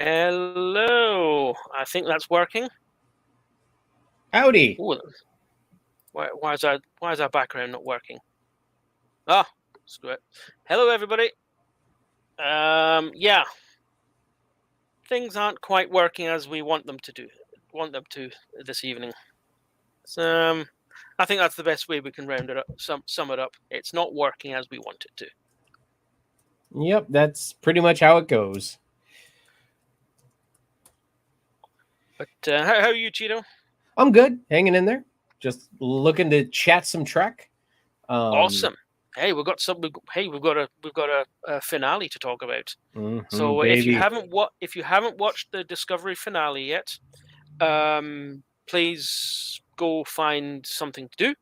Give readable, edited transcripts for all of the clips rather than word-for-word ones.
Hello. I think that's working. Howdy. Ooh, why is our background not working? Ah, screw it. Hello, everybody. Yeah, things aren't quite working as we want them to this evening. So, I think that's the best way we can round it up. Sum it up. It's not working as we want it to. Yep, that's pretty much how it goes. But how are you, Cheeto? I'm good, hanging in there. Just looking to chat some Trek. Awesome. Hey, we've got a finale to talk about. So if you haven't watched the Discovery finale yet, please go find something to do,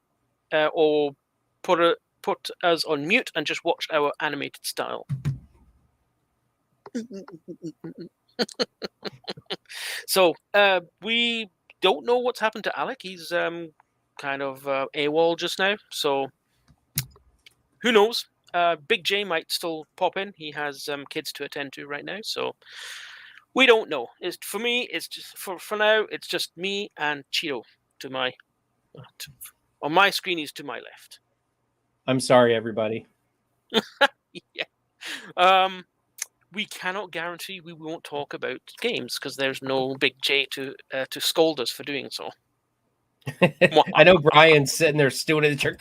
or put us on mute and just watch our animated style. So we don't know what's happened to Alec. He's kind of AWOL just now. So who knows? Big J might still pop in. He has kids to attend to right now, so we don't know. For me, it's just for now. It's just me and Cheeto to my on my screen. He's to my left. I'm sorry, everybody. Yeah. We cannot guarantee we won't talk about games because there's no Big J to scold us for doing so. I know Brian's sitting there stewing in the chair.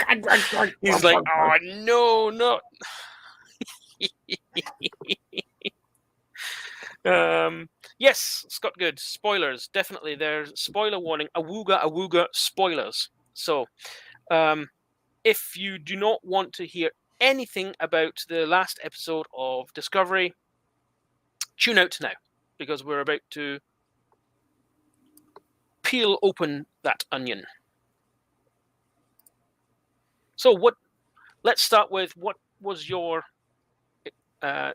He's like, oh no. Yes, Scott Good. Spoilers, definitely. There's spoiler warning. Awooga spoilers. So, if you do not want to hear anything about the last episode of Discovery, tune out now, because we're about to peel open that onion. So let's start with what was your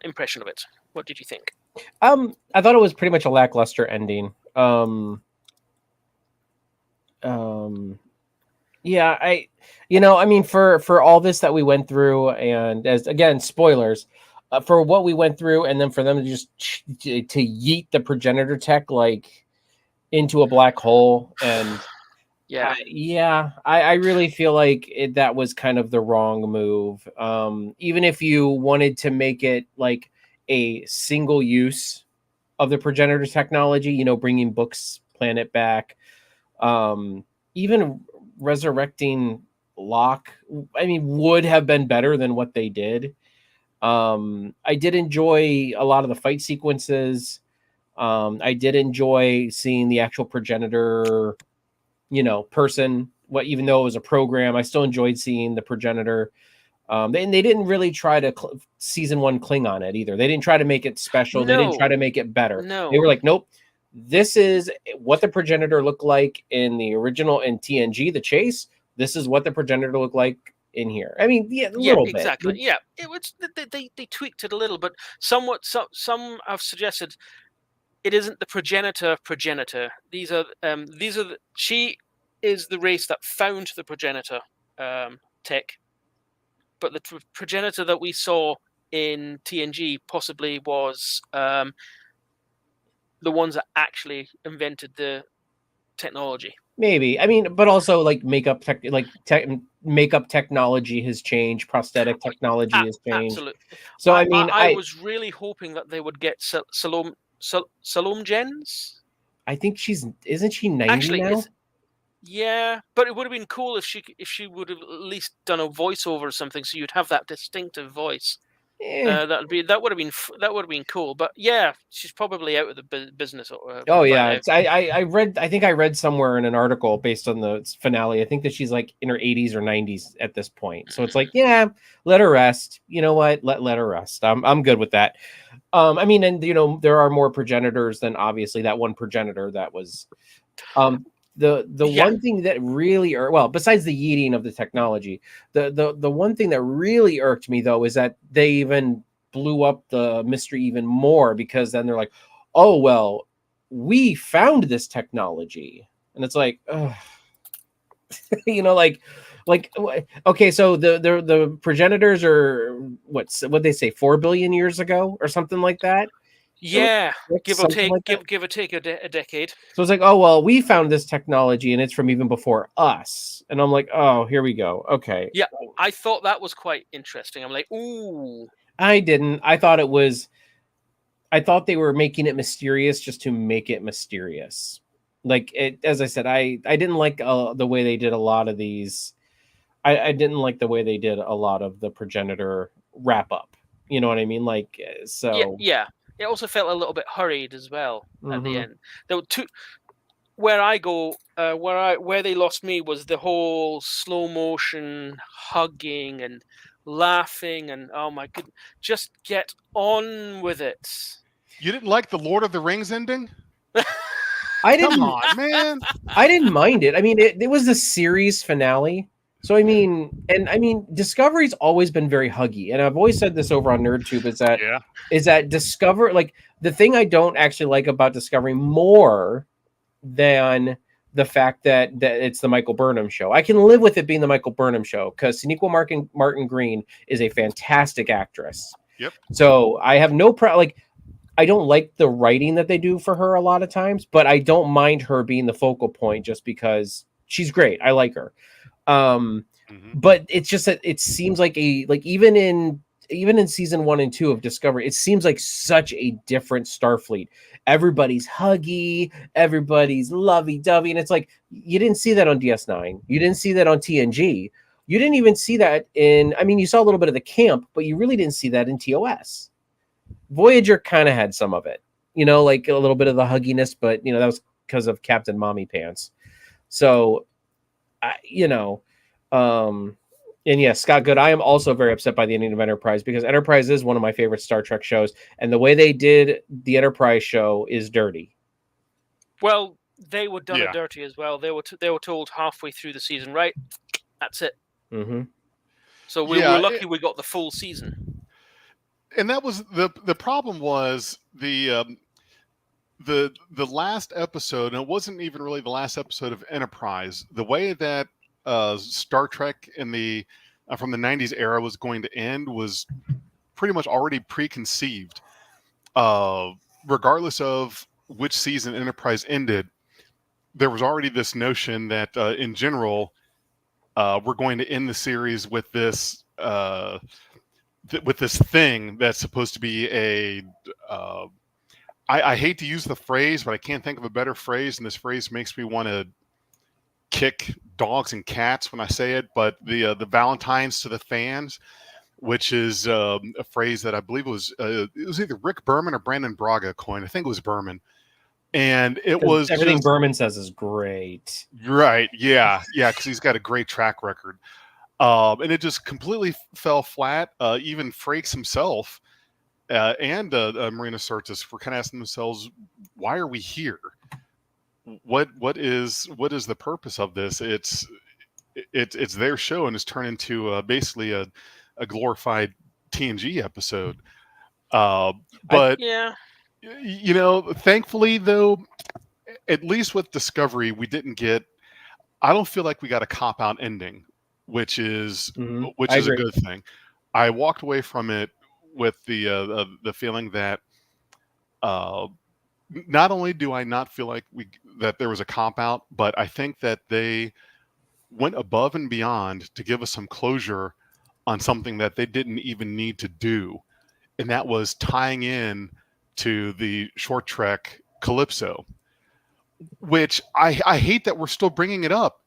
impression of it? What did you think? I thought it was pretty much a lackluster ending. Yeah, I mean, for all this that we went through, and as again, spoilers, for what we went through, and then for them to just to yeet the progenitor tech like into a black hole, and I really feel like that was kind of the wrong move. Even if you wanted to make it like a single use of the progenitor technology, bringing Book's planet back, even resurrecting Locke, I mean, would have been better than what they did. I did enjoy a lot of the fight sequences. I did enjoy seeing the actual progenitor, person. Even though it was a program, I still enjoyed seeing the progenitor. They didn't really try to season 1 cling on it either. They didn't try to make it special. No. They didn't try to make it better. No. They were like, nope, this is what the progenitor looked like in the original in TNG, The Chase. This is what the progenitor looked like in here. I mean, a little bit. Exactly. Yeah, it was they tweaked it a little, but somewhat. Some have suggested it isn't the progenitor. She is the race that found the progenitor tech, but the progenitor that we saw in TNG possibly was the ones that actually invented the technology. Maybe. I mean, but also like makeup technology has changed, prosthetic technology has changed. Absolutely. So I was really hoping that they would get Salome Jens. I think isn't she 90 actually, now? Yeah, but it would have been cool if she would have at least done a voiceover or something, so you'd have that distinctive voice. That would have been cool. But yeah, she's probably out of the business. Oh yeah, I think I read somewhere in an article based on the finale. I think that she's like in her 80s or 90s at this point. So it's like, yeah, let her rest. You know what? Let her rest. I'm good with that. I mean, and there are more progenitors than obviously that one progenitor that was. The one thing that really besides the yeeting of the technology, the one thing that really irked me though is that they even blew up the mystery even more, because then they're like, oh well, we found this technology, and it's like, like okay, so the progenitors are what they say 4 billion years ago or something like that. Yeah, give or something take, like that. give or take a decade. So it's like, oh well, we found this technology and it's from even before us. And I'm like, oh, here we go. Okay. Yeah, I thought that was quite interesting. I'm like, ooh. I didn't. I thought they were making it mysterious just to make it mysterious. Like it, as I said, I didn't like the way they did a lot of these. I didn't like the way they did a lot of the progenitor wrap up. You know what I mean? Like so. Yeah. It also felt a little bit hurried as well at the Mhm. end. There were two. Where I go, where they lost me was the whole slow motion hugging and laughing and oh my goodness, just get on with it. You didn't like the Lord of the Rings ending? I didn't. Come on, man. I didn't mind it. I mean, it was the series finale. So I mean, Discovery's always been very huggy, and I've always said this over on NerdTube Yeah. is that Discover, like the thing I don't actually like about Discovery more than the fact that it's the Michael Burnham show. I can live with it being the Michael Burnham show because Sonequa Martin Green is a fantastic actress. Yep. So I have no problem. Like I don't like the writing that they do for her a lot of times, but I don't mind her being the focal point just because she's great. I like her. But it's just that it seems like even in season 1 and 2 of Discovery, it seems like such a different Starfleet. Everybody's huggy, everybody's lovey-dovey, and it's like you didn't see that on DS9. You didn't see that on TNG. You didn't even see that in. I mean, you saw a little bit of the camp, but you really didn't see that in TOS. Voyager kind of had some of it, like a little bit of the hugginess, but that was because of Captain Mommy Pants. So, and yes, Scott Good, I am also very upset by the ending of Enterprise because Enterprise is one of my favorite Star Trek shows, and the way they did the Enterprise show is dirty. Well, they were done dirty as well. They were told halfway through the season, right? That's it. Mm-hmm. So we were lucky we got the full season. And that was the problem was the last episode, and it wasn't even really the last episode of Enterprise. The way that Star Trek in from the 90s era was going to end was pretty much already preconceived. Regardless of which season Enterprise ended, there was already this notion that in general we're going to end the series with this thing that's supposed to be I hate to use the phrase, but I can't think of a better phrase, and this phrase makes me want to kick dogs and cats when I say it, but the Valentines to the fans, which is a phrase that I believe was either Rick Berman or Brandon Braga coined. I think it was Berman. And it was everything Berman says is great. Right. Yeah. Yeah. Because he's got a great track record. And it just completely fell flat. Even Frakes himself and Marina Sirtis were kind of asking themselves, why are we here? What is the purpose of this? It's their show, and it's turned into basically a glorified TNG episode. But thankfully though, at least with Discovery, we didn't get. I don't feel like we got a cop-out ending, which is a good thing. I walked away from it with the feeling that not only do I not feel like that there was a cop-out, but I think that they went above and beyond to give us some closure on something that they didn't even need to do, and that was tying in to the short trek Calypso, which I hate that we're still bringing it up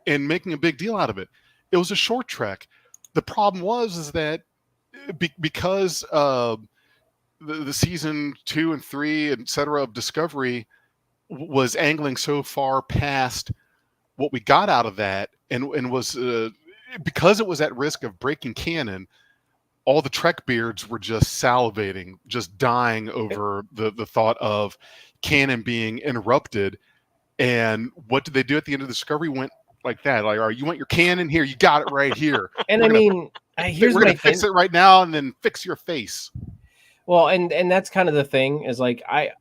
and making a big deal out of it. It was a short trek. The problem is that because the season 2 and 3, etc. of Discovery was angling so far past what we got out of that, and was because it was at risk of breaking canon, all the Trek beards were just salivating, just dying over the thought of canon being interrupted. And what did they do at the end of Discovery? Went like that, like, all right, you want your canon here? You got it right here. And we're gonna fix it right now, and then fix your face. Well, and that's kind of the thing is like I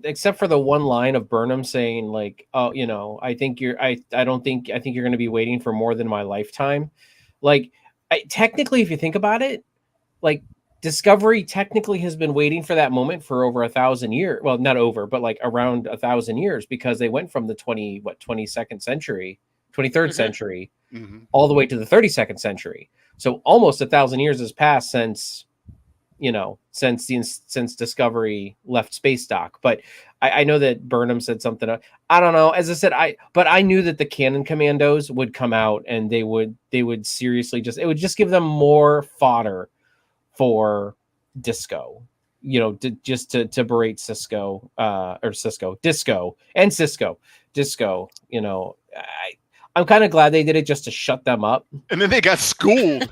except for the one line of Burnham saying like, oh, I think you're going to be waiting for more than my lifetime. Like technically, if you think about it, like Discovery technically has been waiting for that moment for over 1,000 years. Well, not over, but like around 1,000 years, because they went from the 22nd century, 23rd century, all the way to the 32nd century. So almost 1,000 years has passed since Discovery left space dock. But I know that Burnham said something. I don't know. As I said, I knew that the Cannon Commandos would come out, and they would seriously it would just give them more fodder for Disco, to berate Disco. I'm kind of glad they did it just to shut them up. And then they got schooled.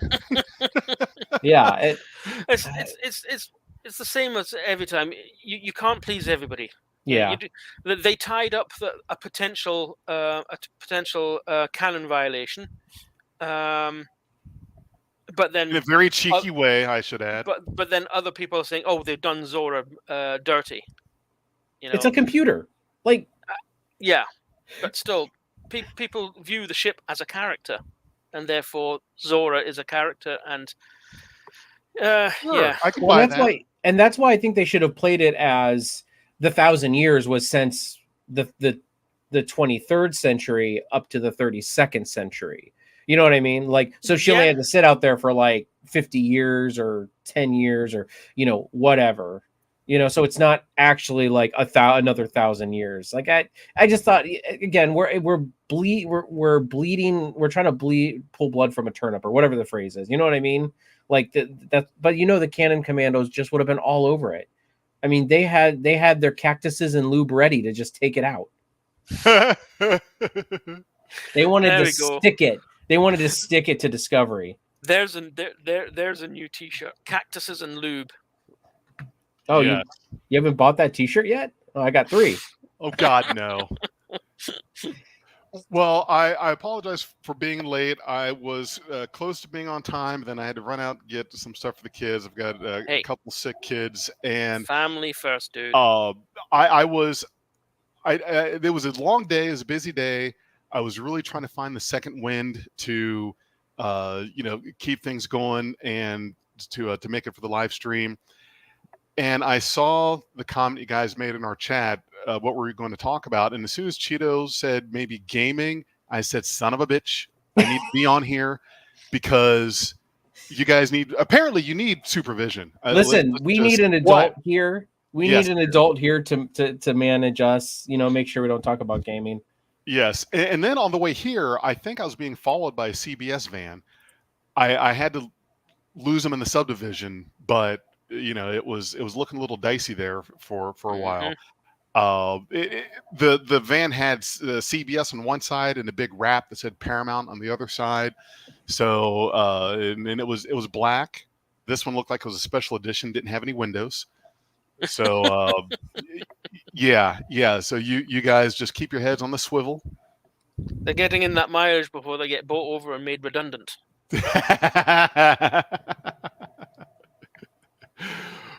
Yeah, it's the same as every time. You can't please everybody. Yeah, they tied up a potential canon violation, but then in a very cheeky way, I should add. But then other people are saying, "Oh, they've done Zora dirty." It's a computer, like yeah, but still, people view the ship as a character, and therefore Zora is a character, and Sure, yeah, I can buy that. That's why I think they should have played it as the 1,000 years was since the 23rd century up to the 32nd century. You know what I mean? Like, so she only had to sit out there for like 50 years or 10 years or, whatever, so it's not actually like another 1,000 years. Like, I just thought, again, we're bleeding. We're trying to pull blood from a turnip or whatever the phrase is. You know what I mean? Like but the Cannon Commandos just would have been all over it. I mean, they had their cactuses and lube ready to just take it out. They wanted to stick it. They wanted to stick it to Discovery. There's a new T-shirt: cactuses and lube. Oh, yeah. You haven't bought that T-shirt yet? Oh, I got 3. Oh God, no. Well, I apologize for being late. I was close to being on time. Then I had to run out and get some stuff for the kids. I've got a couple sick kids, and family first, dude. There was a long day. It was a busy day. I was really trying to find the second wind to, keep things going and to make it for the live stream. And I saw the comment you guys made in our chat. What were we going to talk about? And as soon as Cheeto said maybe gaming, I said, son of a bitch, I need to be on here because you guys need supervision. Listen, we need an adult here. We need an adult here to manage us, make sure we don't talk about gaming. Yes. And then on the way here, I think I was being followed by a CBS van. I had to lose them in the subdivision, but it was looking a little dicey there for a while. The van had CBS on one side and a big wrap that said Paramount on the other side. So and it was black. This one looked like it was a special edition. Didn't have any windows. So yeah. So you guys just keep your heads on the swivel. They're getting in that mileage before they get bought over and made redundant.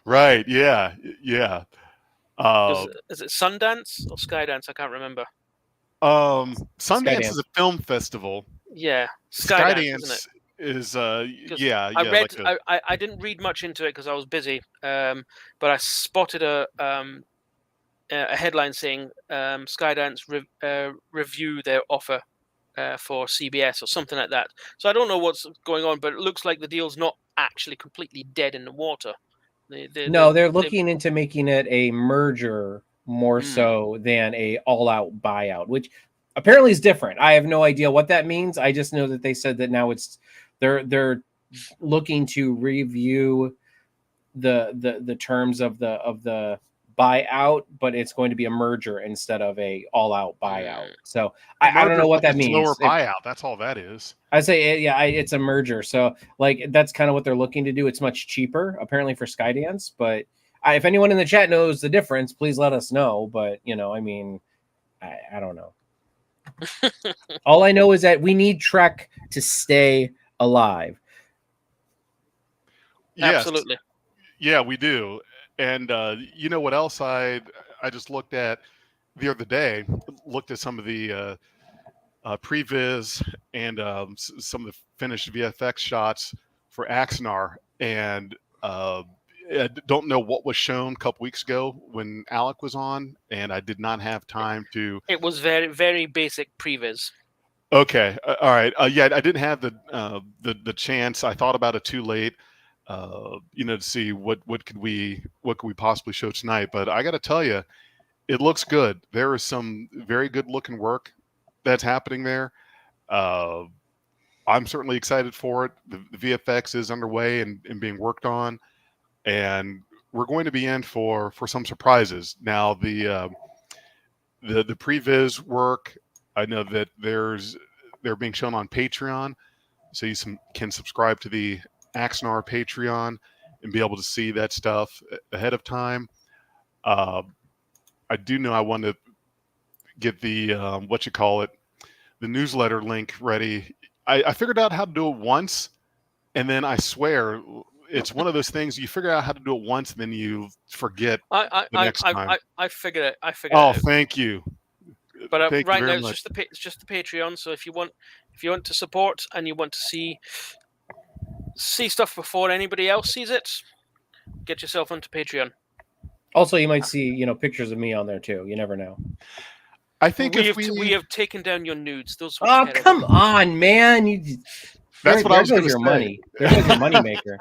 Right. Yeah. Is it Sundance or Skydance? I can't remember. Sundance is a film festival. Yeah, Skydance, isn't it? Is I didn't read much into it because I was busy. But I spotted a headline saying Skydance review their offer for CBS or something like that. So I don't know what's going on, but it looks like the deal's not actually completely dead in the water. They're looking into making it a merger more so than a all-out buyout, which apparently is different. I have no idea what that means. I just know that they said that now they're looking to review the terms of the buyout, but it's going to be a merger instead of a all-out buyout. So I don't know what that means. Lower buyout. That's all that is. I say, it's a merger. So like that's kind of what they're looking to do. It's much cheaper apparently for Skydance, but if anyone in the chat knows the difference, please let us know. But I don't know. All I know is that we need Trek to stay alive. Yes. Absolutely. Yeah, we do. And you know what else I just looked at the other day? Looked at some of the previs and some of the finished VFX shots for Axanar, and I don't know what was shown a couple weeks ago when Alec was on, and I did not have time to. It was very, very basic previs. Okay, all right. Yeah, I didn't have the chance. I thought about it too late. To see what could we possibly show tonight. But I got to tell you, it looks good. There is some very good looking work that's happening there. I'm certainly excited for it. The VFX is underway and being worked on, and we're going to be in for some surprises. Now the previs work, I know that they're being shown on Patreon, so you can subscribe to the Axanar Patreon and be able to see that stuff ahead of time. I do know I want to get the the newsletter link ready. I figured out how to do it once, and then I swear it's one of those things you figure out how to do it once, and then you forget the next time. I figured it. Oh, it out. thank you. But Thank right you now very it's just the Patreon. So if you want to support and you want to see stuff before anybody else sees it, get yourself onto Patreon. Also, you might see pictures of me on there too. You never know. I think we have taken down your nudes. Those were Oh, terrible. come on, man! That's what I was going to say. Money. There goes your money maker.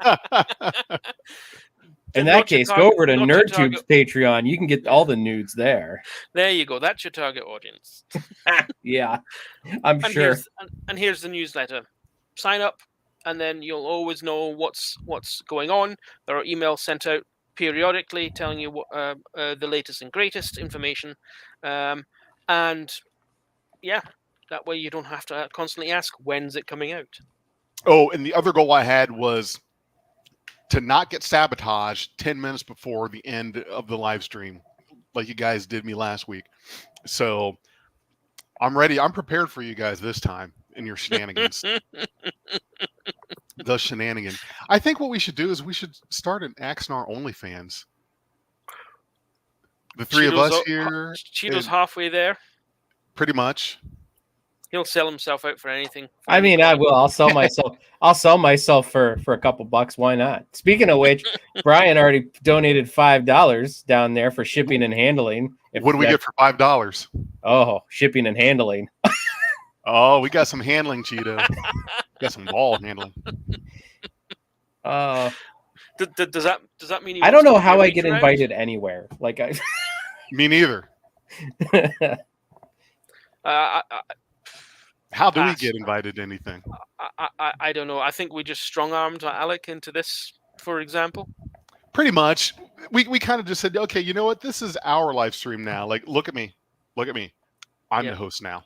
In that case, go over to NerdTube's Patreon. You can get all the nudes there. There you go. That's your target audience. Yeah, I'm sure. Here's the newsletter. Sign up, and then you'll always know what's going on. There are emails sent out periodically telling you what the latest and greatest information. And yeah, that way you don't have to constantly ask, when's it coming out? Oh, and the other goal I had was to not get sabotaged 10 minutes before the end of the live stream, like you guys did me last week. So I'm ready. I'm prepared for you guys this time in your shenanigans. The shenanigans. I think what we should do is we should start an Axanar OnlyFans. The three of us here. Cheeto's halfway there. Pretty much. He'll sell himself out for anything. I mean, I will. I'll sell myself. I'll sell myself for a couple bucks. Why not? Speaking of which, Brian already donated $5 down there for shipping and handling. What do we get for $5? Oh, shipping and handling. Oh, we got some handling, Cheeto. Got some ball handling. Does that mean? I don't know how I get invited anywhere. Like Me neither. How do we get invited to anything? I don't know. I think we just strong-armed Alec into this, for example. Pretty much. We kind of just said, okay, you know what? This is our live stream now. Like, look at me. Look at me. I'm the host now.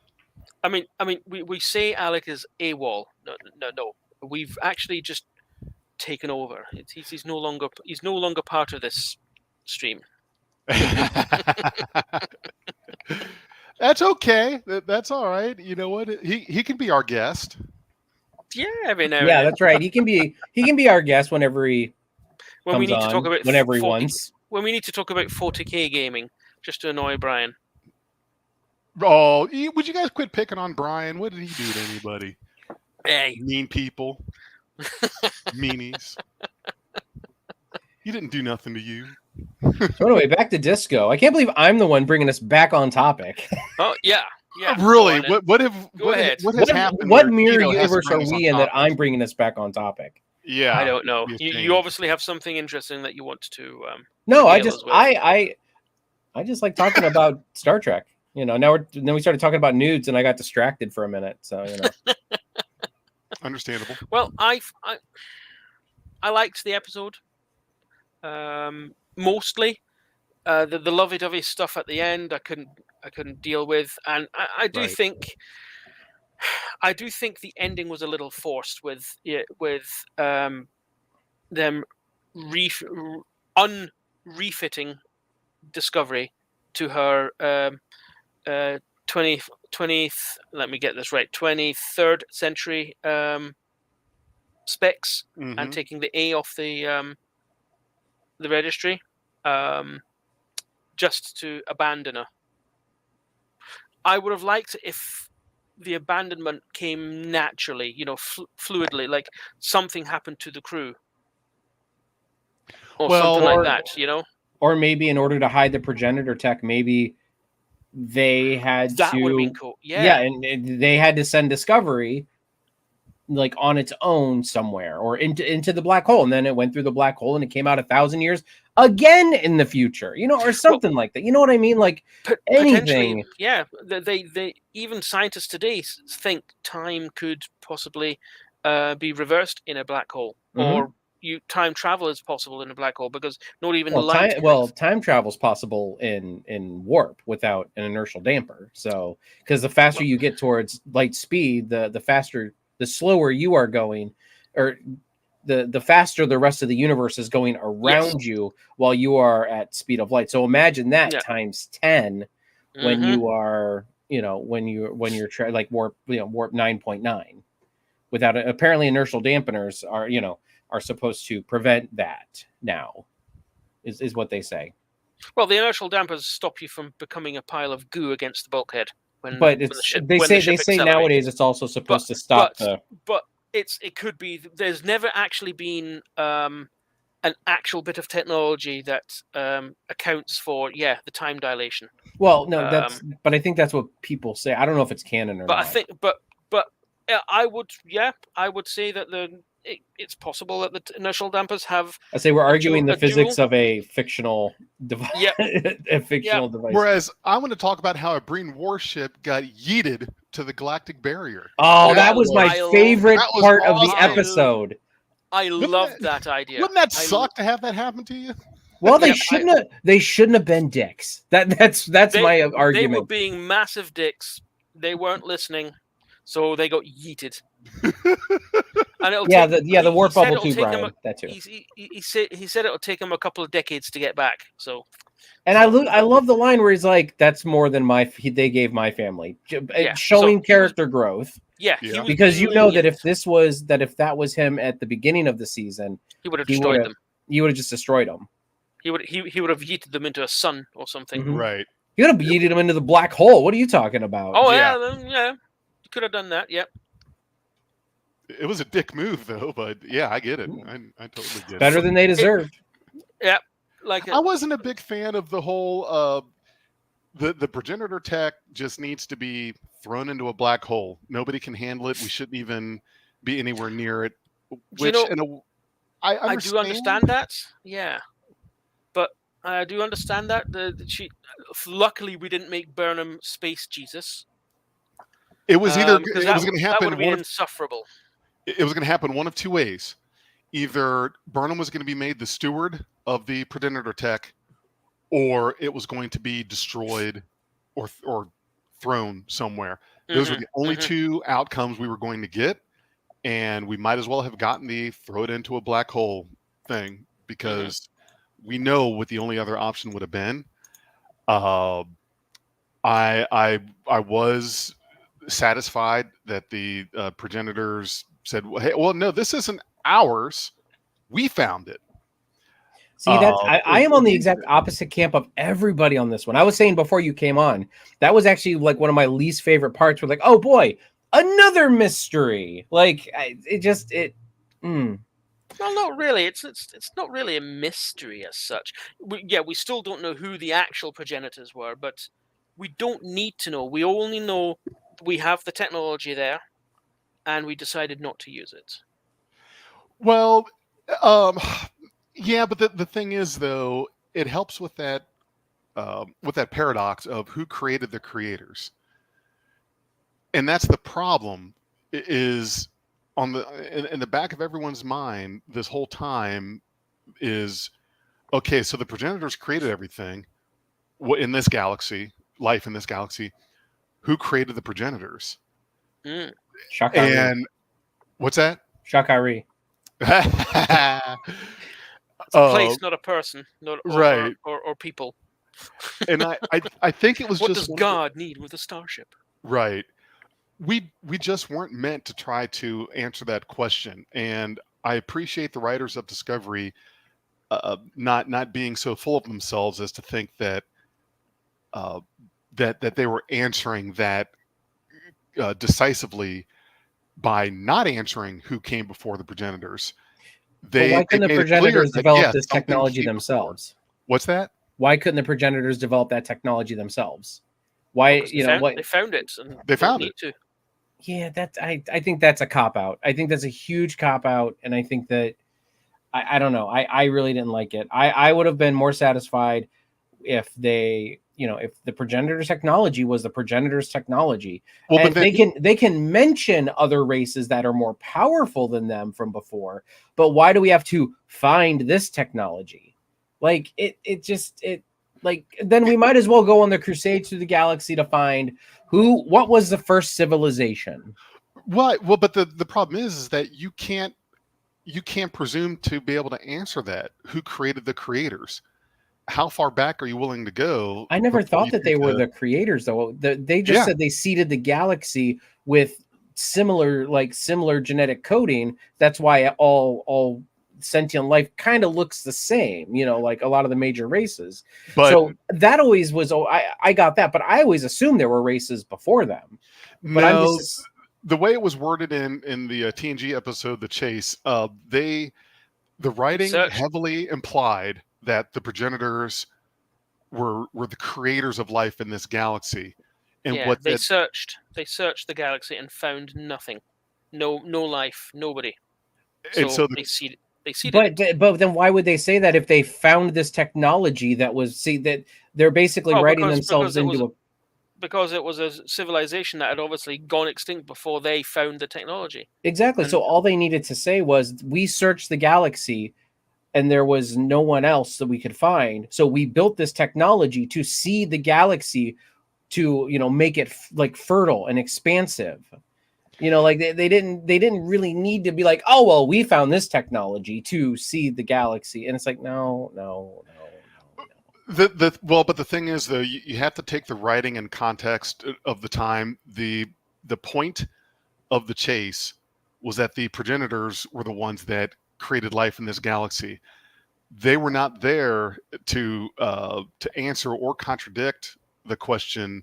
I mean, we say Alec is AWOL. No. We've actually just taken over. He's no longer part of this stream. That's okay. That's all right. You know what? He can be our guest. Yeah, every now and yeah, then. that's right. He can be our guest whenever he when we need on, to talk about whenever he wants. When we need to talk about 40K gaming, just to annoy Brian. Oh, would you guys quit picking on Brian? What did he do to anybody? Hey, mean people, meanies. He didn't do nothing to you. So anyway, back to disco. I can't believe I'm the one bringing us back on topic. Oh yeah. Really? What has happened? What mirror universe are we in that I'm bringing us back on topic? Yeah, I don't know. You obviously have something interesting that you want to. No, I just like talking about Star Trek. Then we started talking about nudes, and I got distracted for a minute. So Understandable. Well, I liked the episode. Mostly, the lovey-dovey stuff at the end I couldn't deal with, and I do think the ending was a little forced with them refitting Discovery to her 20th. Let me get this right. 23rd century specs, and taking the A off the registry, just to abandon her. I would have liked if the abandonment came naturally, fluidly, like something happened to the crew. or Well, something like or- that. You know, Or maybe in order to hide the progenitor tech, maybe they had that would have been to, cool. yeah, Yeah. and they had to send Discovery like on its own somewhere or into the black hole, and then it went through the black hole and it came out 1,000 years again in the future, or something like that. You know what I mean? Like Potentially, anything. yeah. They even scientists today think time could possibly be reversed in a black hole, or time travel is possible in a black hole because not even light. Time travel is possible in warp without an inertial damper. So, because the faster you get towards light speed, the slower you are going, or the faster the rest of the universe is going around you while you are at speed of light. So imagine that times 10 when you are, when you're like warp 9.9. Without apparently inertial dampeners are supposed to prevent that now, is what they say. Well, the inertial dampers stop you from becoming a pile of goo against the bulkhead. But they say nowadays it's also supposed to stop But it could be. There's never actually been an actual bit of technology that accounts for the time dilation. Well, no, but I think that's what people say. I don't know if it's canon or not. I think, but I would say that it's possible that the inertial dampers have. I say we're arguing the physics of a fictional device. Yep. A fictional device. Whereas I want to talk about how a Breen warship got yeeted to the galactic barrier. Oh, that was my favorite part of the episode. I loved that idea. Wouldn't that suck to have that happen to you? Well, they shouldn't have been dicks. That's my argument. They were being massive dicks. They weren't listening, so they got yeeted. And the warp bubble too, Brian. That too. He said it'll take him a couple of decades to get back. So, and I love the line where he's like, "That's more than they gave my family," showing character growth. Yeah, because that if that was him at the beginning of the season, he would have destroyed them. He would have just destroyed them. He would have yeeted them into a sun or something. Mm-hmm. Right. He would have yeeted them into the black hole. What are you talking about? Oh yeah. You could have done that. Yep. It was a dick move, though, but yeah, I get it. I totally get it. Better than they deserved. Yeah, I wasn't a big fan of the whole. The progenitor tech just needs to be thrown into a black hole. Nobody can handle it. We shouldn't even be anywhere near it. Which I do understand that. Yeah, but I do understand that. Luckily, we didn't make Burnham Space Jesus. It was either it was going to happen. That would have been insufferable. It was going to happen one of two ways. Either Burnham was going to be made the steward of the progenitor tech, or it was going to be destroyed or thrown somewhere. Those were the only two outcomes we were going to get, and we might as well have gotten the throw it into a black hole thing because we know what the only other option would have been. I was satisfied that the progenitors said, "Hey, well, no, this isn't ours. We found it." See, I am on the exact opposite camp of everybody on this one. I was saying before you came on, that was actually like one of my least favorite parts. We're like, oh boy, another mystery. Like Well, not really. It's not really a mystery as such. We still don't know who the actual progenitors were, but we don't need to know. We only know we have the technology there, and we decided not to use it. Well, yeah, but the thing is, though, it helps with that paradox of who created the creators, and that's the problem. Is in the back of everyone's mind this whole time is, okay, so the progenitors created everything in this galaxy, life in this galaxy. Who created the progenitors? Shakari. And what's that? Shakari. It's a place, not a person, right? Or people. And I think it was what just does God need with a starship? Right. We just weren't meant to try to answer that question, and I appreciate the writers of Discovery not being so full of themselves as to think that that they were answering that decisively by not answering who came before the progenitors. they why couldn't the made it clear progenitors that, develop yes, this something technology came before. themselves? What's that? Why couldn't the progenitors develop that technology themselves? Why, Because you know, what? they found it and They don't found need it. to. Yeah, I think that's a cop out. I think that's a huge cop out, and I think that I don't know. I really didn't like it. I would have been more satisfied if they, you know, if the progenitor's technology was the progenitor's technology, Well, but and then they can mention other races that are more powerful than them from before, but why do we have to find this technology? Like it like, then we might as well go on the crusade through the galaxy to find what was the first civilization. well, but the problem is that you can't presume to be able to answer that. Who created the creators? How far back are you willing to go? I never before thought you that they take were a- the creators, though. They just Yeah. said they seeded the galaxy with similar genetic coding. That's why all sentient life kind of looks the same, you know, like a lot of the major races. But So that always was. Oh, I got that, but I always assumed there were races before them. But I'm no, just the way it was worded in the TNG episode, The Chase, the writing Search. heavily implied that the progenitors were the creators of life in this galaxy, and Yeah, what they that searched the galaxy and found nothing. No life, nobody. and So so they seeded But it. but then why would they say that if they found this technology that was that they're basically Well, writing because themselves it into was because it was a civilization that had obviously gone extinct before they found the technology. exactly. And So all they needed to say was we searched the galaxy and there was no one else that we could find. So we built this technology to see the galaxy to, you know, make it like fertile and expansive. You know, like they didn't really need to be like, oh well, we found this technology to see the galaxy. And it's like, no. but the thing is though, you have to take the writing and context of the time. The point of The Chase was that the progenitors were the ones that created life in this galaxy. They were not there to answer or contradict the question,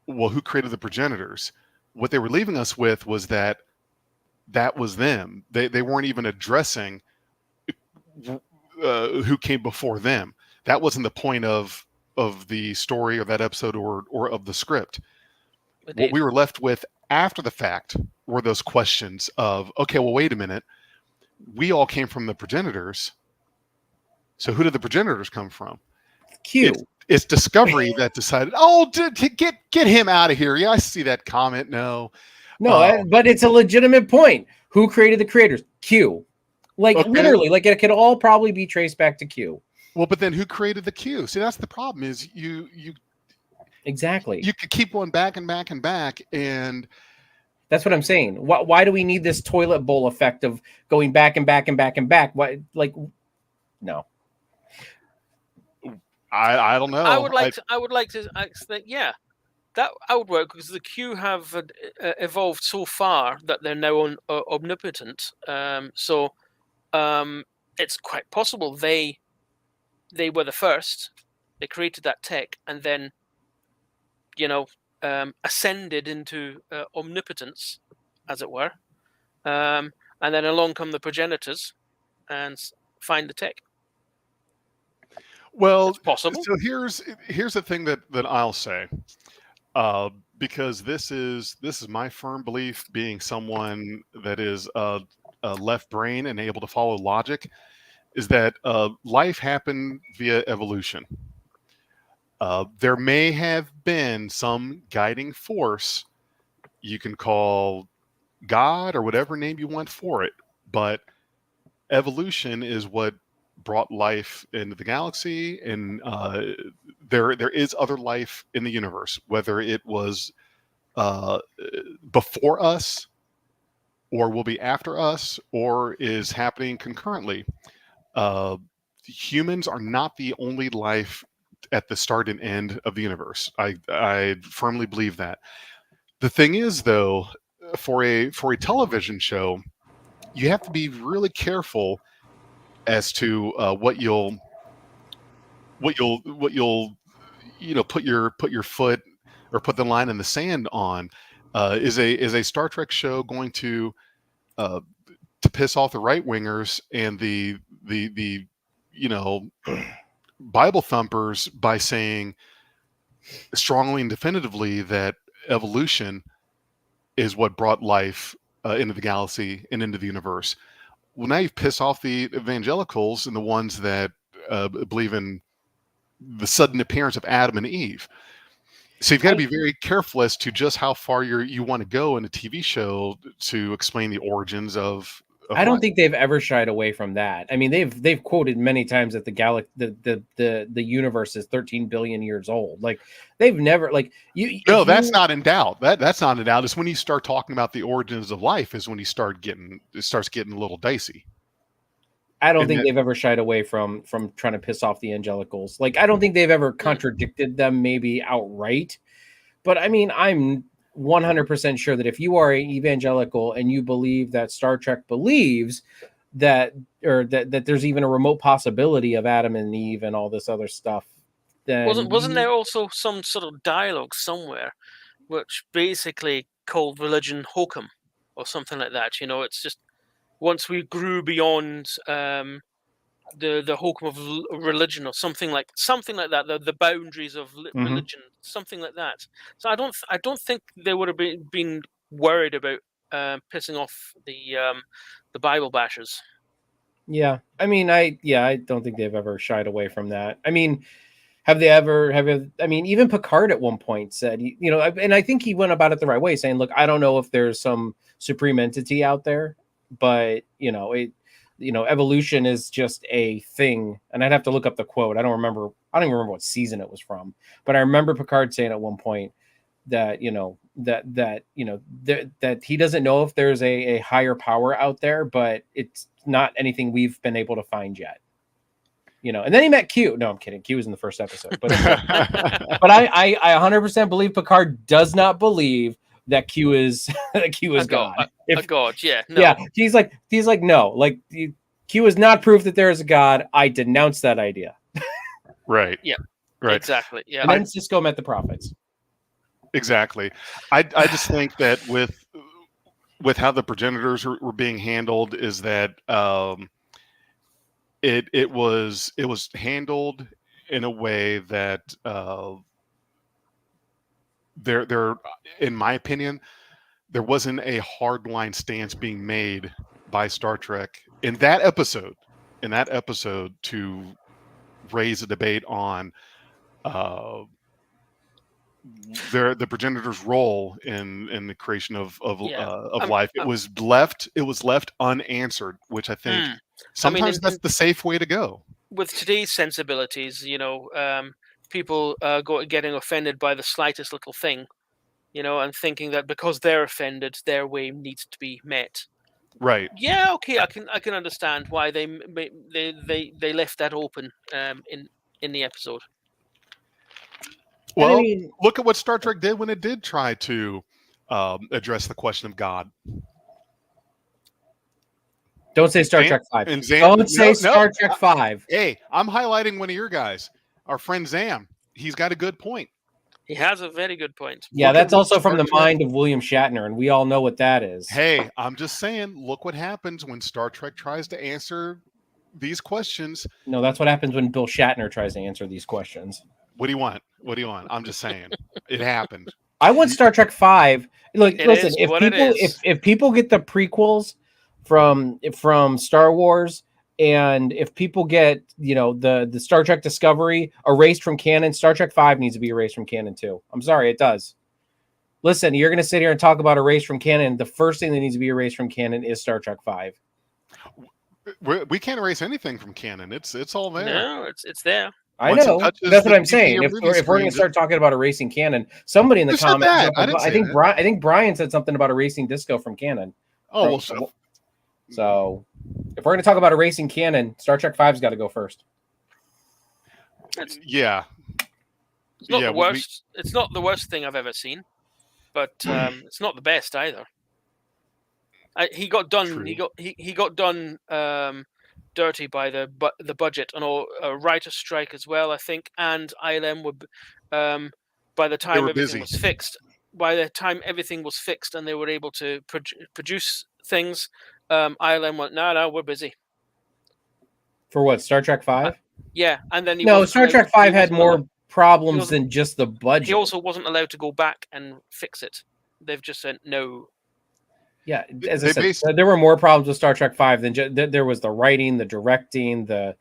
well, who created the progenitors? What they were leaving us with was that was them. They weren't even addressing who came before them. That wasn't the point of the story or that episode or of the script. What we were left with after the fact were those questions of, okay, well, wait a minute. We all came from the progenitors. So who did the progenitors come from? Q. It's Discovery that decided, oh, to get him out of here. Yeah, I see that comment. No, But it's a legitimate point. Who created the creators? Q. Like okay. literally, like it could all probably be traced back to Q. Well, but then who created the Q? See, that's the problem. Is you exactly. You could keep going back and back and back, and that's what I'm saying. Why do we need this toilet bowl effect of going back and back and back and back? Why, like, no. I don't know. I would like to ask that. Yeah, that I would work because the Q have evolved so far that they're now omnipotent. So it's quite possible they were the first. They created that tech and then, you know, ascended into omnipotence, as it were. And then along come the progenitors and find the tech. Well, it's possible. So here's the thing that I'll say, because this is my firm belief, being someone that is a left brain and able to follow logic, is that life happened via evolution. There may have been some guiding force, you can call God or whatever name you want for it, but evolution is what brought life into the galaxy, and there is other life in the universe, whether it was before us or will be after us or is happening concurrently. Humans are not the only life at the start and end of the universe. I firmly believe that. The thing is, though, for a television show, you have to be really careful as to what you'll put your foot or put the line in the sand on. Is a Star Trek show going to to piss off the right wingers and the Bible thumpers by saying strongly and definitively that evolution is what brought life into the galaxy and into the universe. Well, now you've pissed off the evangelicals and the ones that believe in the sudden appearance of Adam and Eve. So you've got to be very careful as to just how far you want to go in a TV show to explain the origins of I don't life. think they've ever shied away from that. I mean, they've quoted many times that the universe is 13 billion years old. Like they've never No, that's not in doubt. That's not in doubt. It's when you start talking about the origins of life is when it starts getting a little dicey. I don't think they've ever shied away from trying to piss off the evangelicals. Like I don't think they've ever contradicted them maybe outright. But I mean, I'm 100% sure that if you are an evangelical and you believe that Star Trek believes that there's even a remote possibility of Adam and Eve and all this other stuff, then wasn't there also some sort of dialogue somewhere which basically called religion hokum or something like that? It's just once we grew beyond the hokum of religion or something like that, the boundaries of religion, something like that. So I don't think they would have been worried about pissing off the Bible bashers. Yeah, I mean, I don't think they've ever shied away from that. I mean, have they ever? I mean, even Picard at one point said, and I think he went about it the right way, saying, "Look, I don't know if there's some supreme entity out there, but evolution is just a thing." And I'd have to look up the quote. I don't even remember what season it was from, but I remember Picard saying at one point that that he doesn't know if there's a higher power out there, but it's not anything we've been able to find yet. And then he met Q. No, I'm kidding. Q was in the first episode, but but I 100% believe Picard does not believe that Q is God. A god, yeah. No. Yeah, he's like no, like Q is not proof that there is a God. I denounce that idea. Right. Yeah. Right. Exactly. Yeah. And then Cisco met the prophets. Exactly. I just think that with how the progenitors were being handled is that it was handled in a way that there in my opinion there wasn't a hardline stance being made by Star Trek in that episode to raise a debate on the progenitor's role in the creation of life. It was left unanswered, which I think sometimes that's the safe way to go. With today's sensibilities, people getting offended by the slightest little thing, and thinking that because they're offended, their way needs to be met. Right. Yeah. Okay. I can understand why they left that open in the episode. Well, look at what Star Trek did when it did try to address the question of God. Don't say Star Trek 5. Don't say Star Trek 5. Hey, I'm highlighting one of your guys, our friend Zam. He's got a good point. He has a very good point. Yeah, that's also from the mind of William Shatner, and we all know what that is. Hey, I'm just saying, look what happens when Star Trek tries to answer these questions. No, that's what happens when Bill Shatner tries to answer these questions. What do you want? I'm just saying. It happened. I want Star Trek 5. Look, listen, if people get the prequels from Star Wars, and if people get the Star Trek Discovery erased from canon, Star Trek 5 needs to be erased from canon too. I'm sorry, it does. Listen, you're going to sit here and talk about erased from canon. The first thing that needs to be erased from canon is Star Trek 5. We can't erase anything from canon. It's all there. No, it's there. I know. That's what I'm saying. If we're going to start talking about erasing canon, somebody in the comments, I think Brian said something about erasing Disco from canon. Oh, so if we're going to talk about erasing canon, Star Trek 5's got to go first. It's not the worst. It's not the worst thing I've ever seen, but it's not the best either. He got done. True. He got done dirty by the budget and a writer's strike as well, I think, and ILM would by the time everything was fixed. By the time everything was fixed and they were able to produce things, ILM went, no, we're busy. For what, Star Trek 5? Yeah, and then No, Star Trek 5 had more problems wasn't- than just the budget. He also wasn't allowed to go back and fix it. They've just said no. Yeah, as I said, there were more problems with Star Trek 5 than there was the writing, the directing, It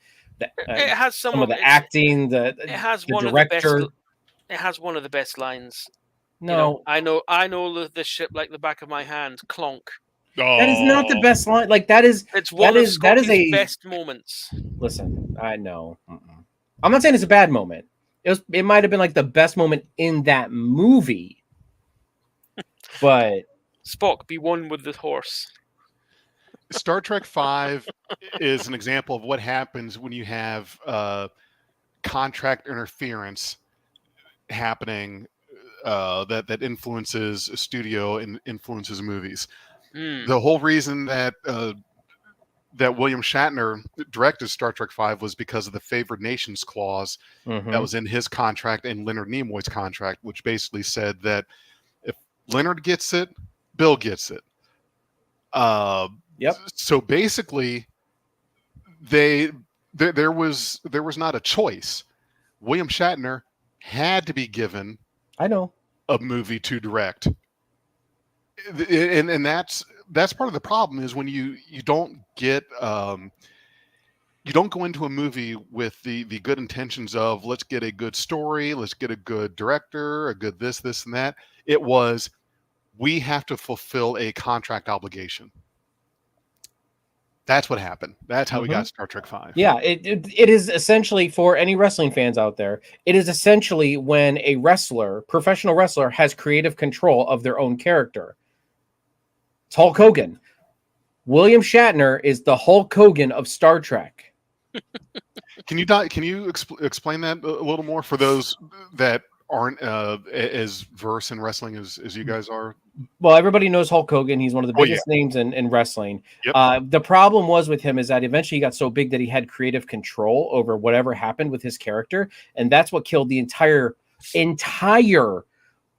has some of the acting, it has the one director. of the best. It has one of the best lines. No, I know this ship like the back of my hand. Clonk. That is not the best line. Like that is. It's one of Scotty's a best moments. Listen, I know. I'm not saying it's a bad moment. It might have been like the best moment in that movie, but Spock, be one with the horse. Star Trek 5 is an example of what happens when you have contract interference happening that influences a studio and influences movies. The whole reason that William Shatner directed Star Trek 5 was because of the favored nations clause that was in his contract and Leonard Nimoy's contract, which basically said that if Leonard gets it, Bill gets it. Yep. So basically, there was not a choice. William Shatner had to be given a movie to direct, and that's part of the problem is when you don't get you don't go into a movie with the good intentions of let's get a good story, let's get a good director, a good this and that. It was we have to fulfill a contract obligation. That's what happened. That's how we got Star Trek 5. Yeah, it is essentially, for any wrestling fans out there, it is essentially when a professional wrestler, has creative control of their own character. It's Hulk Hogan. William Shatner is the Hulk Hogan of Star Trek. Can you explain that a little more for those that aren't as versed in wrestling as you guys are? Well, everybody knows Hulk Hogan. He's one of the biggest names in wrestling. Yep. The problem was with him is that eventually he got so big that he had creative control over whatever happened with his character, and that's what killed the entire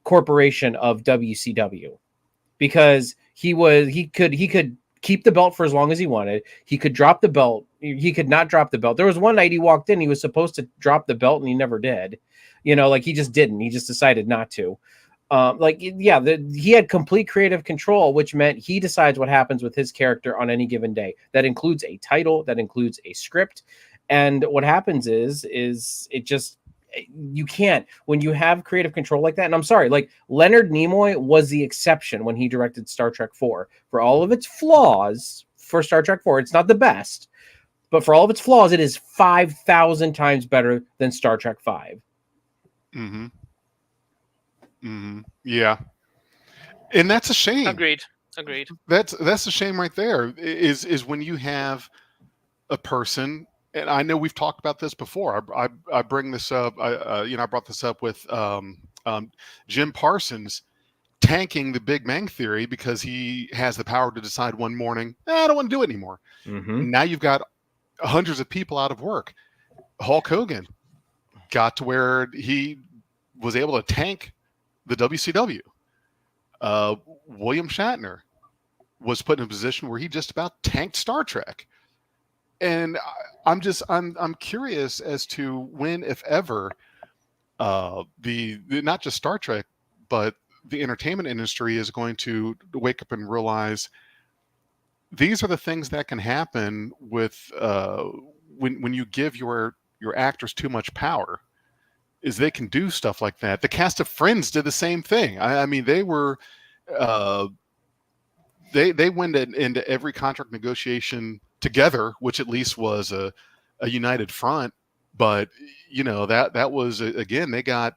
corporation of WCW, because he could keep the belt for as long as he wanted. He could drop the belt. He could not drop the belt. There was one night he walked in, he was supposed to drop the belt, and he never did. He just didn't. He just decided not to. He had complete creative control, which meant he decides what happens with his character on any given day. That includes a title, that includes a script. And what happens is it just, you can't, when you have creative control like that. And I'm sorry, like Leonard Nimoy was the exception when he directed Star Trek 4. For all of its flaws, for Star Trek 4, it's not the best, but for all of its flaws, it is 5,000 times better than Star Trek 5. Yeah, and that's a shame. Agreed. That's a shame right there. Is when you have a person, and I know we've talked about this before. I bring this up. I brought this up with Jim Parsons tanking The Big Bang Theory because he has the power to decide one morning, I don't want to do it anymore. Now you've got hundreds of people out of work. Hulk Hogan got to where he was able to tank the WCW. William Shatner was put in a position where he just about tanked Star Trek. And I'm curious as to when, if ever, the not just Star Trek, but the entertainment industry is going to wake up and realize these are the things that can happen with when you give your actors too much power. Is they can do stuff like that. The cast of Friends did the same thing. I mean, they were they went into every contract negotiation together, which at least was a united front. But that was again, they got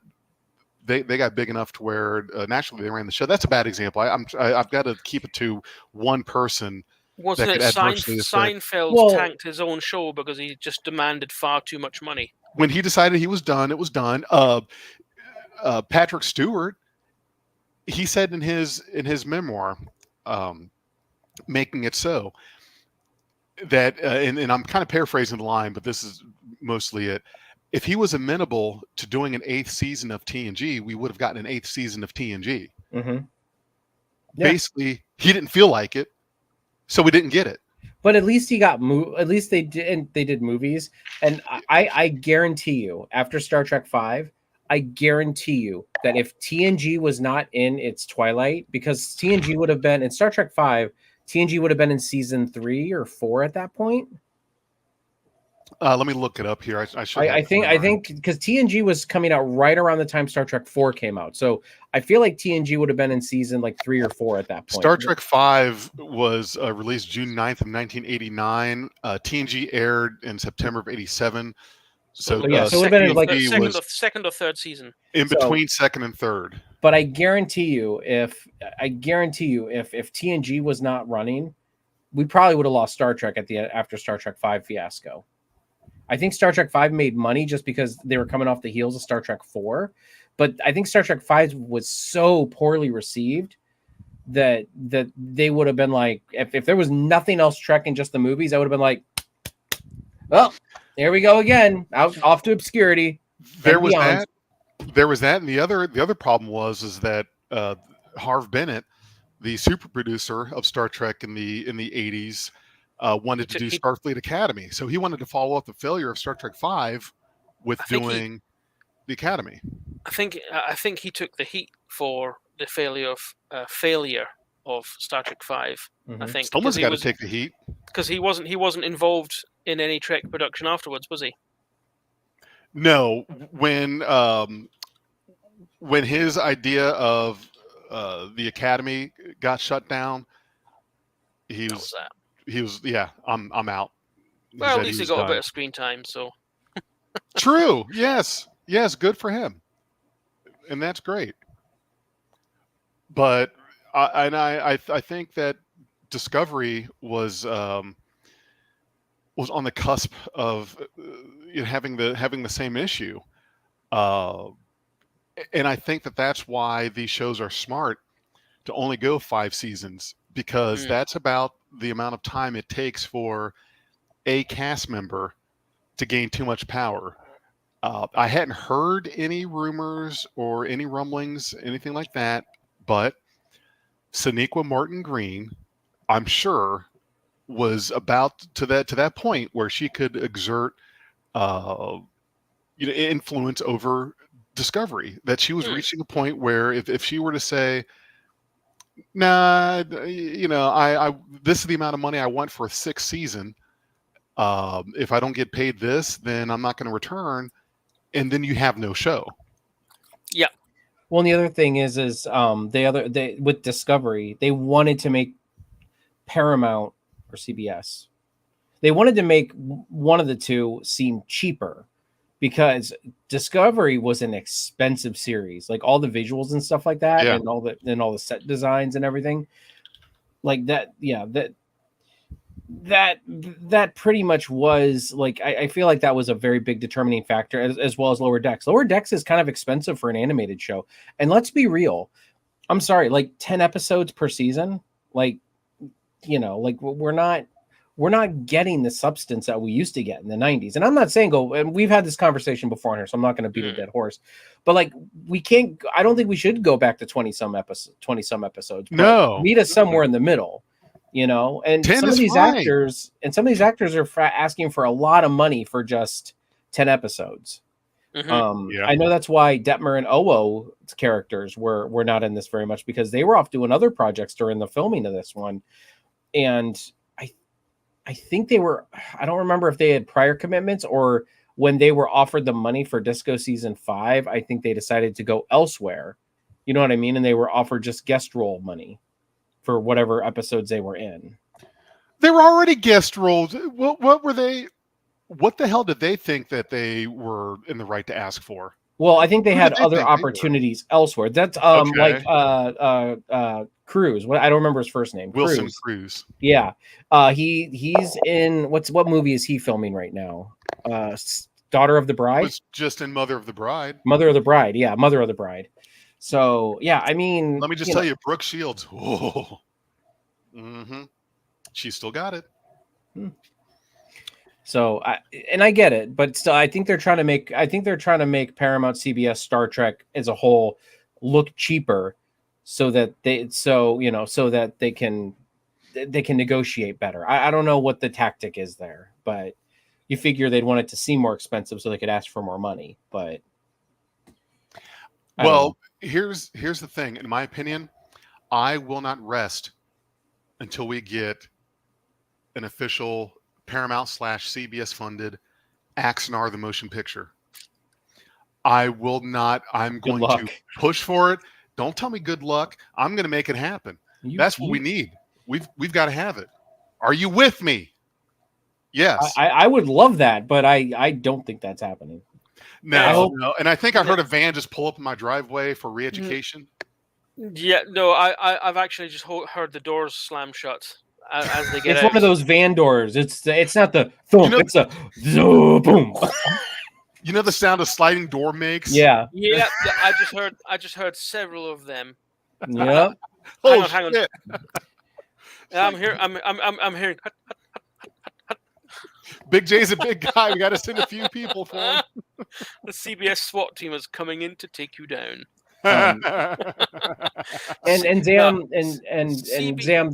big enough to where nationally they ran the show. That's a bad example. I've got to keep it to one person. Wasn't it Seinfeld tanked his own show because he just demanded far too much money? When he decided he was done, it was done. Patrick Stewart, he said in his memoir, Making It So, that and I'm kind of paraphrasing the line, but this is mostly it. If he was amenable to doing an 8th season of TNG, we would have gotten an 8th season of TNG. Yeah. Basically, he didn't feel like it, So we didn't get it. But at least he got at least they did movies, and I guarantee you, after Star Trek V, I guarantee you that if TNG was not in its twilight, because TNG would have been in Star Trek V, TNG would have been in season 3 or 4 at that point. Let me look it up here. I think because TNG was coming out right around the time Star Trek 4 came out, so I feel like TNG would have been in season like 3 or 4 at that point. Star Trek V was released June 9th of 1989. TNG aired in September of 87. So it would have been like second or third season. In between second and third. But I guarantee you, if TNG was not running, we probably would have lost Star Trek after Star Trek V fiasco. I think Star Trek V made money just because they were coming off the heels of Star Trek 4. But I think Star Trek V was so poorly received that they would have been like, if there was nothing else Trek in just the movies, I would have been like, well, there we go again, off to obscurity. There was that, and the other problem is that Harv Bennett, the super producer of Star Trek in the 80s, wanted to do Starfleet Academy. So he wanted to follow up the failure of Star Trek V with doing the Academy. I think he took the heat for the failure of Star Trek V. Mm-hmm. I think someone's got to take the heat because he wasn't involved in any Trek production afterwards, was he? No, when his idea of the Academy got shut down, he was I'm out. Well, at least he got a bit of screen time, so. True. Yes, good for him, and that's great. But I think that Discovery was on the cusp of having the same issue, and I think that's why these shows are smart to only go 5 seasons, because that's about the amount of time it takes for a cast member to gain too much power. I hadn't heard any rumors or any rumblings, anything like that, but Sonequa Martin Green, I'm sure, was about to that point where she could exert influence over Discovery. That she was reaching a point where if she were to say, nah, I this is the amount of money I want for a 6th season. If I don't get paid this, then I'm not going to return, and then you have no show. Yeah. Well, and the other thing is with Discovery, they wanted to make Paramount or CBS. They wanted to make one of the two seem cheaper, because Discovery was an expensive series, like all the visuals and stuff like that, and all the set designs and everything like that. Yeah, that pretty much was like, I feel like that was a very big determining factor, as well as Lower Decks. Lower Decks is kind of expensive for an animated show, and let's be real. I'm sorry, like 10 episodes per season, like we're not getting the substance that we used to get in the 90s. And I'm not saying and we've had this conversation before here, so I'm not going to beat a dead horse. But like, I don't think we should go back to 20 some episodes. No. Meet us somewhere in the middle, and some of these actors are asking for a lot of money for just 10 episodes. Mm-hmm. I know that's why Detmer and Owo's characters were not in this very much, because they were off doing other projects during the filming of this one. And I think they were, I don't remember if they had prior commitments, or when they were offered the money for Disco season 5, I think they decided to go elsewhere. You know what I mean? And they were offered just guest role money for whatever episodes they were in. They were already guest roles. What were they? What the hell did they think that they were in the right to ask for? Well, I think they had other opportunities elsewhere. That's like Cruz. I don't remember his first name. Wilson Cruz. Yeah. He's in what movie is he filming right now? Daughter of the Bride? Was just in Mother of the Bride. Mother of the Bride. Yeah, Mother of the Bride. So, yeah, I mean, let me just tell you, Brooke Shields. Oh. Mm-hmm. She still got it. So, I get it, but still, I think they're trying to make Paramount, CBS, Star Trek as a whole look cheaper, so that they can they can negotiate better. I don't know what the tactic is there, but you figure they'd want it to seem more expensive so they could ask for more money. But well, here's the thing. In my opinion, I will not rest until we get an official Paramount/CBS funded Axanar the motion picture. I will not. I'm going to push for it. Don't tell me good luck. I'm going to make it happen. That's what we need. We've got to have it. Are you with me? Yes. I would love that, but I don't think that's happening. No. And I think I heard a van just pull up in my driveway for re-education. Yeah, no, I've actually just heard the doors slam shut as they get It's out. one of those van doors. It's not the thump, it's a boom. You know the sound a sliding door makes? Yeah. Yeah, I just heard several of them. Yeah. Hang on. I'm here. I'm hearing. Big J's a big guy. We got to send a few people for him. The CBS SWAT team is coming in to take you down. And Zam Zam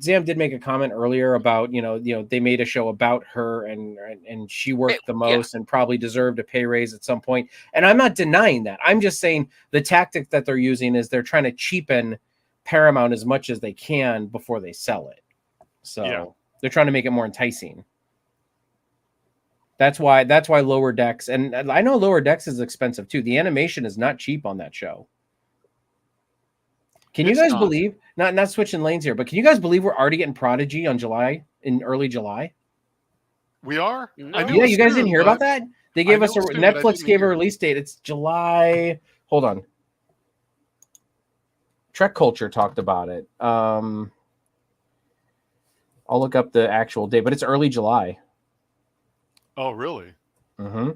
Zam did make a comment earlier about they made a show about her and she worked the most and probably deserved a pay raise at some point. And I'm not denying that. I'm just saying the tactic that they're using is they're trying to cheapen Paramount as much as they can before they sell it. So they're trying to make it more enticing. That's why Lower Decks, and I know Lower Decks is expensive too. The animation is not cheap on that show. Can you guys believe, not switching lanes here, but can you guys believe we're already getting Prodigy in early July? We are? No. Yeah, you guys didn't hear about that? They gave us Netflix gave a release date. It's July. Hold on. Trek Culture talked about it. I'll look up the actual date, but it's early July. Oh, really? Mm-hmm.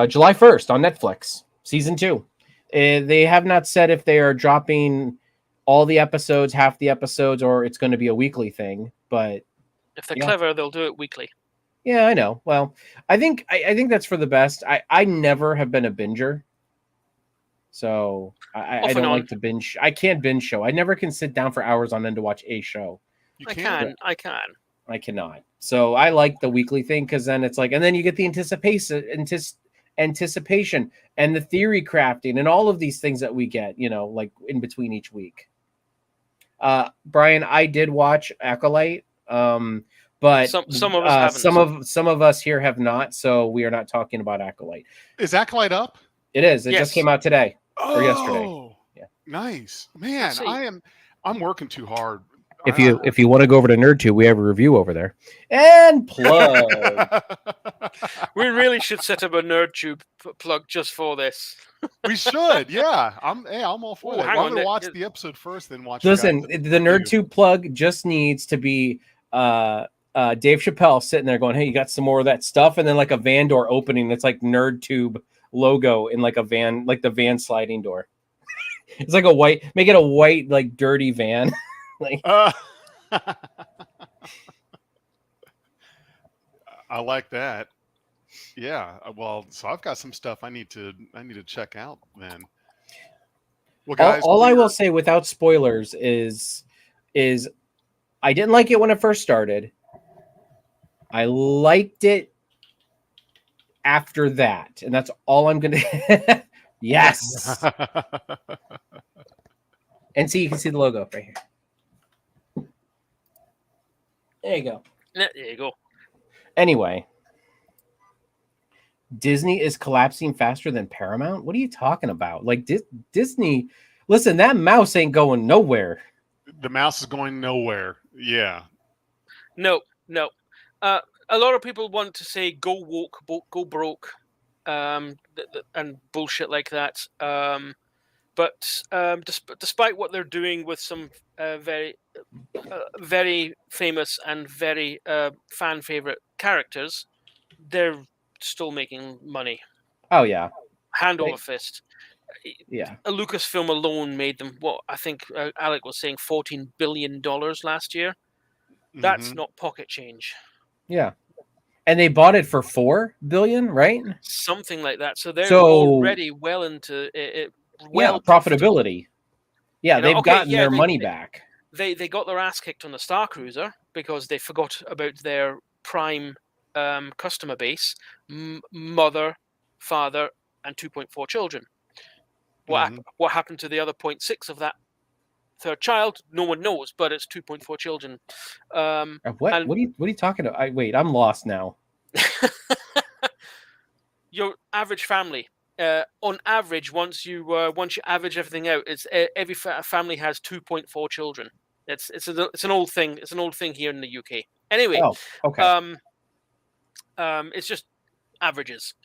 July 1st on Netflix, season 2. They have not said if they are dropping all the episodes, half the episodes, or it's going to be a weekly thing. But if they're clever, they'll do it weekly. Yeah, I know. Well, I think that's for the best. I never have been a binger, so I don't like to binge. I can't binge show. I never can sit down for hours on end to watch a show. I can. I cannot. So I like the weekly thing because then it's like, and then you get the anticipation and the theory crafting and all of these things that we get, like in between each week. Brian, I did watch Acolyte, but some of us haven't. Some of us here have not, so we are not talking about Acolyte. Is Acolyte up? It is. It just came out today or yesterday. Yeah. Nice. Man, I'm working too hard. If you want to go over to NerdTube, we have a review over there. And plug. We really should set up a NerdTube plug just for this. We should, yeah. I'm all for that. I'm gonna watch the episode first, then watch. Listen, the NerdTube plug just needs to be Dave Chappelle sitting there going, "Hey, you got some more of that stuff?" And then like a van door opening that's like NerdTube logo in like a van, like the van sliding door. It's like make it a white, like dirty van. I like that. Yeah. Well, so I've got some stuff I need to check out then. Well, guys, all I will say without spoilers is I didn't like it when it first started. I liked it after that, and that's all I'm gonna. Yes. And see, you can see the logo right here. There you go. There you go. Anyway, Disney is collapsing faster than Paramount? What are you talking about? Like Disney, listen, that mouse ain't going nowhere. The mouse is going nowhere. Yeah. No. A lot of people want to say go woke, go broke, and bullshit like that. But despite what they're doing with some very famous and very fan favorite characters, they're still making money. Oh yeah, hand over fist. Yeah, a Lucasfilm alone made them what I think Alec was saying $14 billion last year. That's not pocket change. Yeah, and they bought it for $4 billion, right? Something like that. So they're already well into it. Profitability. Yeah, You know, they've okay, gotten yeah, their money back. They got their ass kicked on the Star Cruiser because they forgot about their prime customer base: mother, father, and 2.4 children. What happened to the other 0.6 of that third child? No one knows, but it's 2.4 children. What? And What are you talking about? Wait, I'm lost now. your average family, on average, once you average everything out, it's every family has 2.4 children. It's an old thing. It's an old thing here in the UK. Anyway, Oh, okay. it's just averages.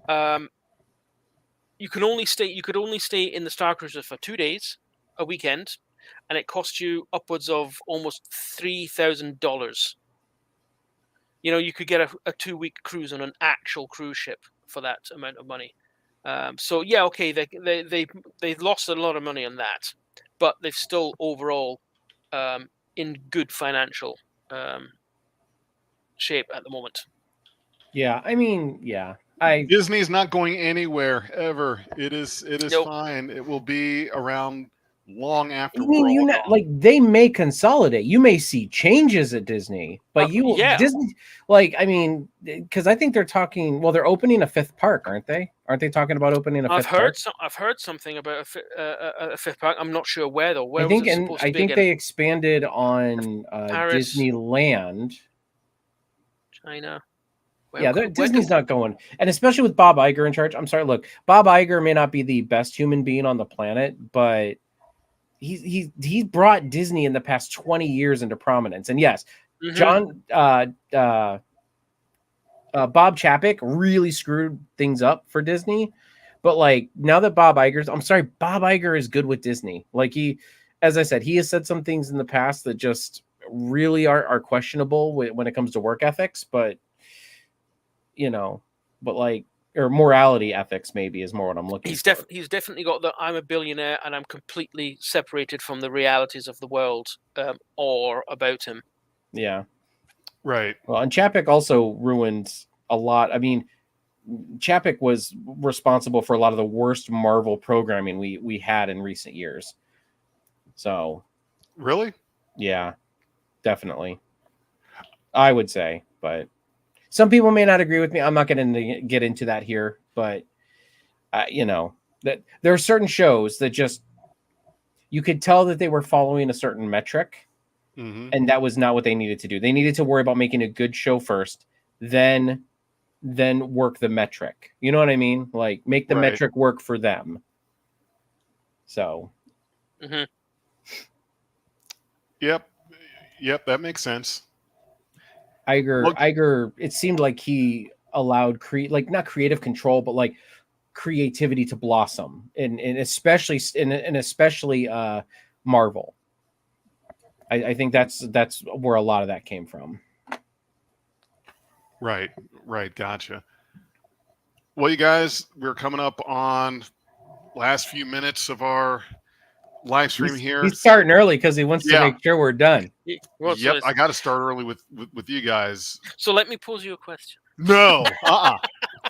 You could only stay in the Star Cruiser for 2 days, a weekend, and it cost you upwards of almost $3,000. You know, you could get a 2-week cruise on an actual cruise ship for that amount of money. So yeah, okay, they lost a lot of money on that, but they've still overall in good financial shape at the moment. Yeah, I mean, yeah. Disney's not going anywhere ever. It is Nope. fine. It will be around long after I mean, we're all gone. like they may consolidate. You may see changes at Disney, but yeah. Disney, like, I mean, because I think they're talking. Well, they're opening a 5th park, aren't they? Aren't they talking about opening a 5th park? I've heard something about a 5th park. I'm not sure where though. Where I think, was it and supposed to I be think again? they expanded on Paris, Disneyland. China. Disney's not going, and especially with Bob Iger in charge. I'm sorry, look, Bob Iger may not be the best human being on the planet, but he's brought Disney in the past 20 years into prominence. And yes, Bob Chapek really screwed things up for Disney. But like now that Bob Iger is good with Disney. Like as I said, he has said some things in the past that just really are questionable when it comes to work ethics, but or morality ethics maybe is more what I'm looking for. He's definitely got the I'm a billionaire and I'm completely separated from the realities of the world or about him. Yeah. Right. Well, and Chapek also ruined a lot. I mean, Chapek was responsible for a lot of the worst Marvel programming we had in recent years. So, really? Yeah, definitely. I would say, but some people may not agree with me. I'm not going to get into that here, but that there are certain shows that just you could tell that they were following a certain metric, and that was not what they needed to do. They needed to worry about making a good show first, then work the metric. You know what I mean? Like make the metric work for them. So. Yep, that makes sense. Iger, it seemed like he allowed not creative control, but like creativity to blossom, and especially Marvel. I think that's where a lot of that came from. Right, gotcha. Well, you guys, we're coming up on last few minutes of our live stream here. He's starting early because he wants to make sure we're done. Yep, I got to start early with you guys. So let me pose you a question. No,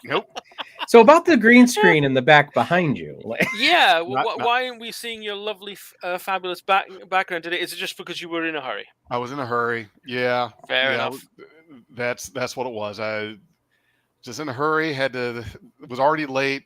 nope. So about the green screen in the back behind you. Yeah, why aren't we seeing your lovely, fabulous background today? Is it just because you were in a hurry? I was in a hurry. Yeah, fair enough. That's what it was. I just in a hurry. Was already late.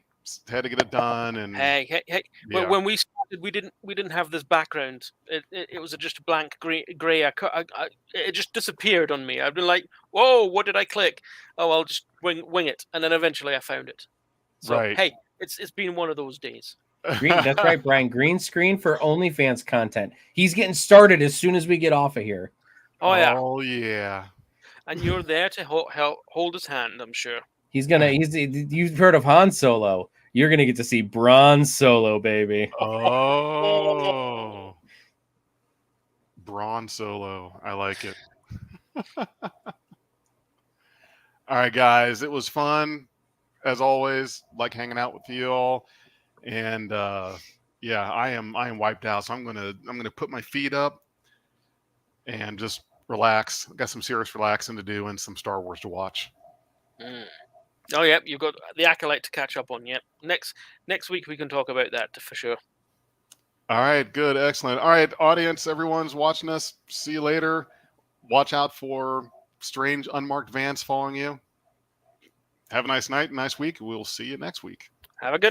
Had to get it done. And hey. Yeah. When we started, we didn't have this background. It was just a blank gray. It just disappeared on me. I've been like, whoa, what did I click? Oh, I'll just wing it, and then eventually I found it. So hey, it's been one of those days. That's right, Brian. Green screen for OnlyFans content. He's getting started as soon as we get off of here. Oh yeah. And you're there to hold his hand, I'm sure. You've heard of Han Solo. You're going to get to see Bron Solo, baby. Oh. Bron Solo. I like it. All right, guys. It was fun. As always, like hanging out with you all. And yeah, I am wiped out. So I'm gonna put my feet up and just relax. Got some serious relaxing to do and some Star Wars to watch. Oh yeah, you've got the Acolyte to catch up on. Yep. Next week we can talk about that for sure. All right, good, excellent. All right, audience, everyone's watching us. See you later. Watch out for strange unmarked vans following you. Have a nice night, nice week. We'll see you next week. Have a good